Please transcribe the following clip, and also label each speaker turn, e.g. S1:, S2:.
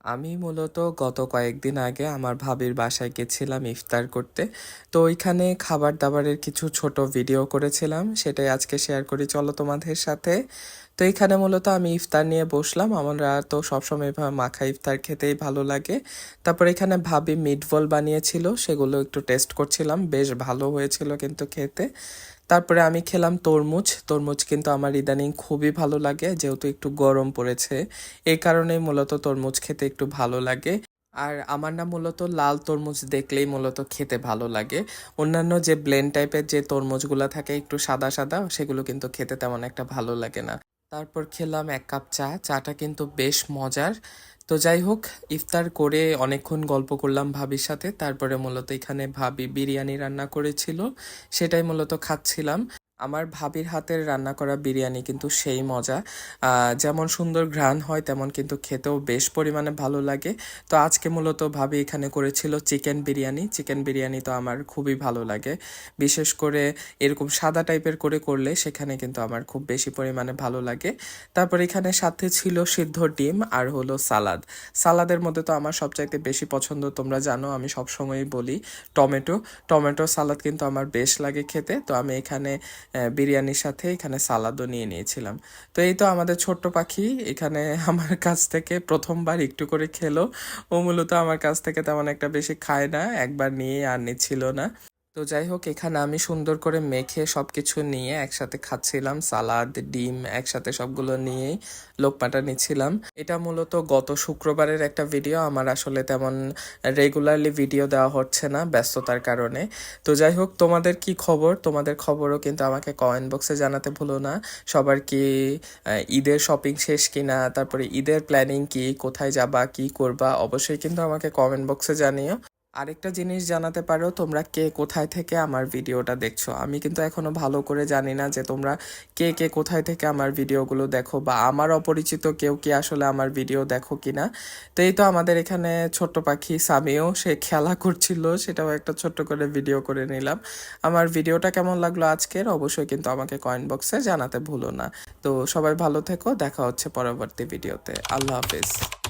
S1: আমি মূলত গত কয়েকদিন আগে আমার ভাবির বাসায় গেছিলাম ইফতার করতে। তো ওইখানে খাবার-দাবারের কিছু ছোট ভিডিও করেছিলাম। সেটাই আজকে শেয়ার করি চলো তোমাদের সাথে। তো এইখানে মূলত আমি ইফতার নিয়ে বসলাম। আমরা তো সবসময় এভাবে মাখা ইফতার খেতেই ভালো লাগে। তারপর এখানে ভাবি মিটবল বানিয়েছিল, সেগুলো একটু টেস্ট করছিলাম। বেশ ভালো হয়েছিল কিন্তু খেতে। তারপরে আমি খেলাম তরমুজ। তরমুজ কিন্তু আমার ইদানিং খুবই ভালো লাগে, যেহেতু একটু গরম পড়েছে। এই কারণেই মূলত তরমুজ খেতে একটু ভালো লাগে। আর আমার না মূলত লাল তরমুজ দেখলেই মূলত খেতে ভালো লাগে। অন্যান্য যে ব্লেন্ড টাইপের যে তরমুজগুলো থাকে একটু সাদা সাদা, সেগুলো কিন্তু খেতে তেমন একটা ভালো লাগে না। তারপর খেলাম ১ কাপ চা। চাটা কিন্তু বেশ মজার। তো যাই হোক, ইফতার করে অনেকক্ষণ গল্প করলাম ভাবির সাথে। তারপরে মূলত এখানে ভাবি বিরিয়ানি রান্না করেছিল, সেটাই মূলত খাচ্ছিলাম। আমার ভাবির হাতের রান্না করা বিরিয়ানি কিন্তু সেই মজা। যেমন সুন্দর ঘ্রাণ হয় তেমন কিন্তু খেতেও বেশ পরিমাণে ভালো লাগে। তো আজকে মূলত ভাবি এখানে করেছিল চিকেন বিরিয়ানি। চিকেন বিরিয়ানি তো আমার খুবই ভালো লাগে। বিশেষ করে এরকম সাদা টাইপের করে করলে সেখানে কিন্তু আমার খুব বেশি পরিমাণে ভালো লাগে। তারপর এখানে সাথে ছিল সিদ্ধ ডিম আর হলো সালাদ। সালাদের মধ্যে তো আমার সবচাইতে বেশি পছন্দ, তোমরা জানো আমি সবসময়ই বলি, টমেটো। টমেটো সালাদ কিন্তু আমার বেশ লাগে খেতে। তো আমি এখানে বিরিয়ানির সাথে এখানে সালাদও নিয়ে নিয়েছিলাম। তো এই তো আমাদের ছোট্ট পাখি এখানে আমার কাছ থেকে প্রথমবার একটু করে খেলো। ও মূলত আমার কাছ থেকে তেমন একটা বেশি খায় না, একবার নিয়ে আর নিচ্ছিল না। তো যাই হোক, এখানে আমি সুন্দর করে মেখে সবকিছু নিয়ে একসাথে খাচ্ছিলাম, সালাদ ডিম একসাথে সবগুলো নিয়েই লোকমাটা নিচ্ছিলাম। এটা মূলত গত শুক্রবারের একটা ভিডিও, আমার আসলে তেমন রেগুলারলি ভিডিও দেওয়া হচ্ছে না ব্যস্ততার কারণে। তো যাই হোক, তোমাদের কি খবর? তোমাদের খবরও কিন্তু আমাকে কমেন্ট বক্সে জানাতে ভুলো না। সবার কি ঈদের শপিং শেষ কিনা, তারপরে ঈদের প্ল্যানিং কি, কোথায় যাবা, কি করবা, অবশ্যই কিন্তু আমাকে কমেন্ট বক্সে জানিও। আরেকটা জিনিস জানাতে পারো, তোমরা কে কোথায় থেকে আমার ভিডিওটা দেখছো। আমি কিন্তু এখনো ভালো করে জানি না যে তোমরা কে কে কোথায় থেকে আমার ভিডিওগুলো দেখো, বা আমার অপরিচিত কেউ কি আসলে আমার ভিডিও দেখো কিনা। তো এই তো আমাদের এখানে ছোট্ট পাখি সামিও সে খেলা করছিল, সেটাও একটা ছোট্ট করে ভিডিও করে নিলাম। আমার ভিডিওটা কেমন লাগলো আজকের, অবশ্যই কিন্তু আমাকে কমেন্ট বক্সে জানাতে ভুলো না। তো সবাই ভালো থেকো, দেখা হচ্ছে পরবর্তী ভিডিওতে। আল্লাহ হাফেজ।